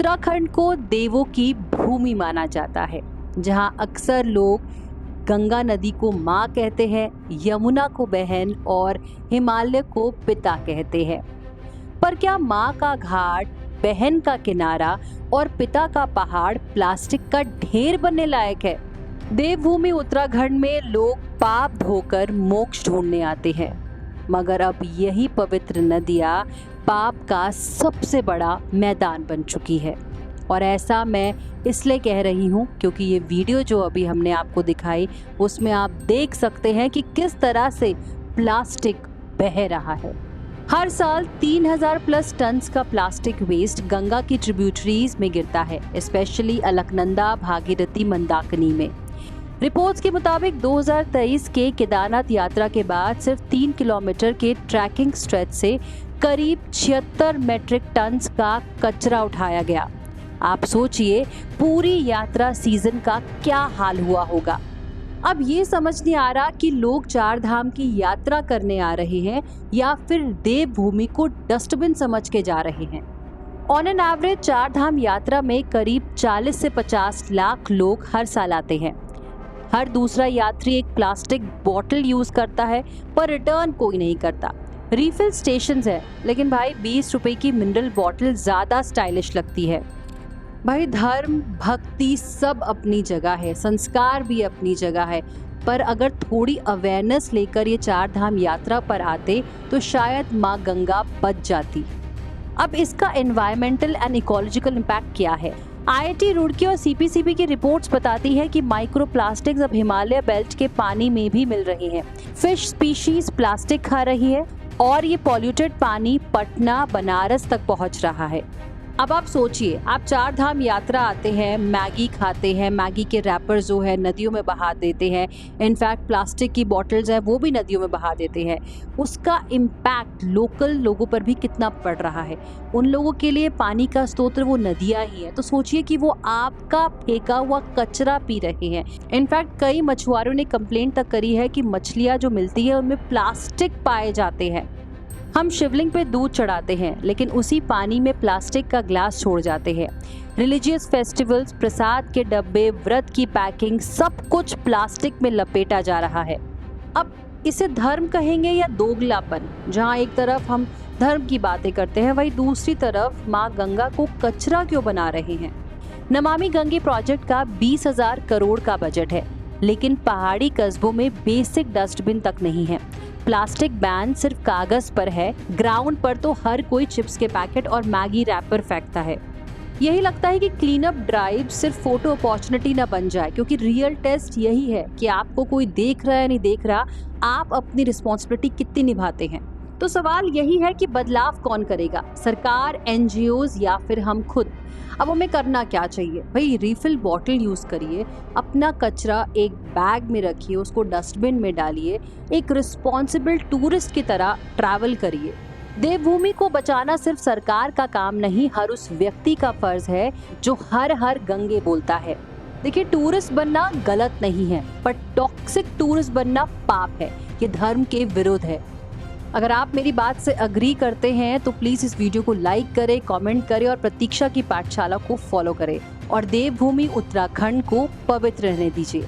उत्तराखंड को देवों की भूमि माना जाता है, जहां अक्सर लोग गंगा नदी को माँ कहते हैं, यमुना को बहन और हिमालय को पिता कहते हैं। पर क्या माँ का घाट, बहन का किनारा और पिता का पहाड़ प्लास्टिक का ढेर बनने लायक है? देवभूमि उत्तराखंड में लोग पाप धोकर मोक्ष ढूंढने आते हैं, मगर अब यही पवित्र नदियाँ पाप का सबसे बड़ा मैदान बन चुकी है। और ऐसा मैं इसलिए कह रही हूँ क्योंकि ये वीडियो जो अभी हमने आपको दिखाई, उसमें आप देख सकते हैं कि किस तरह से प्लास्टिक बह रहा है। हर साल 3000 प्लस टन का प्लास्टिक वेस्ट गंगा की ट्रिब्यूटरीज में गिरता है, स्पेशली अलकनंदा, भागीरथी, मंदाकिनी में। रिपोर्ट्स के मुताबिक 2023 के केदारनाथ यात्रा के बाद सिर्फ 3 किलोमीटर के ट्रैकिंग स्ट्रेच से करीब 76 मेट्रिक टन का कचरा उठाया गया। आप सोचिए पूरी यात्रा सीजन का क्या हाल हुआ होगा। अब ये समझ नहीं आ रहा कि लोग चार धाम की यात्रा करने आ रहे हैं या फिर देवभूमि को डस्टबिन समझ के जा रहे हैं। ऑन एन एवरेज चार धाम यात्रा में करीब 40 से 50 लाख लोग हर साल आते हैं। हर दूसरा यात्री एक प्लास्टिक बॉटल यूज करता है, पर रिटर्न कोई नहीं करता। रिफिल स्टेशंस है, लेकिन भाई 20 रुपए की मिनरल बॉटल ज्यादा स्टाइलिश लगती है। भाई धर्म, भक्ति सब अपनी जगह है, संस्कार भी अपनी जगह है, पर अगर थोड़ी अवेयरनेस लेकर ये चार धाम यात्रा पर आते तो शायद माँ गंगा बच जाती। अब इसका एनवायरमेंटल एंड इकोलॉजिकल इम्पैक्ट क्या है? IIT रुड़की और CPCB की रिपोर्ट्स बताती है कि माइक्रो प्लास्टिक्स अब हिमालय बेल्ट के पानी में भी मिल रही हैं। फिश स्पीशीज प्लास्टिक खा रही है और ये पॉल्यूटेड पानी पटना, बनारस तक पहुंच रहा है। अब आप सोचिए, आप चार धाम यात्रा आते हैं, मैगी खाते हैं, मैगी के रैपर जो है नदियों में बहा देते हैं, इनफैक्ट प्लास्टिक की बॉटल्स है वो भी नदियों में बहा देते हैं। उसका इम्पैक्ट लोकल लोगों पर भी कितना पड़ रहा है। उन लोगों के लिए पानी का स्रोत वो नदियाँ ही हैं, तो सोचिए कि वो आपका फेंका हुआ कचरा पी रहे हैं। इनफैक्ट कई मछुआरों ने कंप्लेंट तक करी है कि मछलियाँ जो मिलती है उनमें प्लास्टिक पाए जाते हैं। हम शिवलिंग पे दूध चढ़ाते हैं, लेकिन उसी पानी में प्लास्टिक का ग्लास छोड़ जाते हैं। रिलीजियस फेस्टिवल्स, प्रसाद के डब्बे, व्रत की पैकिंग, सब कुछ प्लास्टिक में लपेटा जा रहा है। अब इसे धर्म कहेंगे या दोगलापन? जहाँ एक तरफ हम धर्म की बातें करते हैं, वहीं दूसरी तरफ माँ गंगा को कचरा क्यों बना रहे हैं? नमामि गंगे प्रोजेक्ट का 20,000 करोड़ का बजट है, लेकिन पहाड़ी कस्बों में बेसिक डस्टबिन तक नहीं है। प्लास्टिक बैन सिर्फ कागज पर है, ग्राउंड पर तो हर कोई चिप्स के पैकेट और मैगी रैपर फेंकता है। यही लगता है कि क्लीन अप ड्राइव सिर्फ फोटो अपॉर्चुनिटी ना बन जाए, क्योंकि रियल टेस्ट यही है कि आपको कोई देख रहा है नहीं देख रहा, आप अपनी रिस्पॉन्सिबिलिटी कितनी निभाते हैं। तो सवाल यही है कि बदलाव कौन करेगा, सरकार, NGOs या फिर हम खुद? अब हमें करना क्या चाहिए? भाई रिफिल बॉटल यूज़ करिए, अपना कचरा एक बैग में रखिए, उसको डस्टबिन में डालिए, एक रिस्पॉन्सिबल टूरिस्ट की तरह ट्रैवल करिए। देवभूमि को बचाना सिर्फ सरकार का काम नहीं, हर उस व्यक्ति का फर्ज है जो हर हर गंगे बोलता है। देखिए, टूरिस्ट बनना गलत नहीं है, पर टॉक्सिक टूरिस्ट बनना पाप है, ये धर्म के विरुद्ध है। अगर आप मेरी बात से अग्री करते हैं तो प्लीज़ इस वीडियो को लाइक करें, कमेंट करें और प्रतीक्षा की पाठशाला को फॉलो करें और देवभूमि उत्तराखंड को पवित्र रहने दीजिए।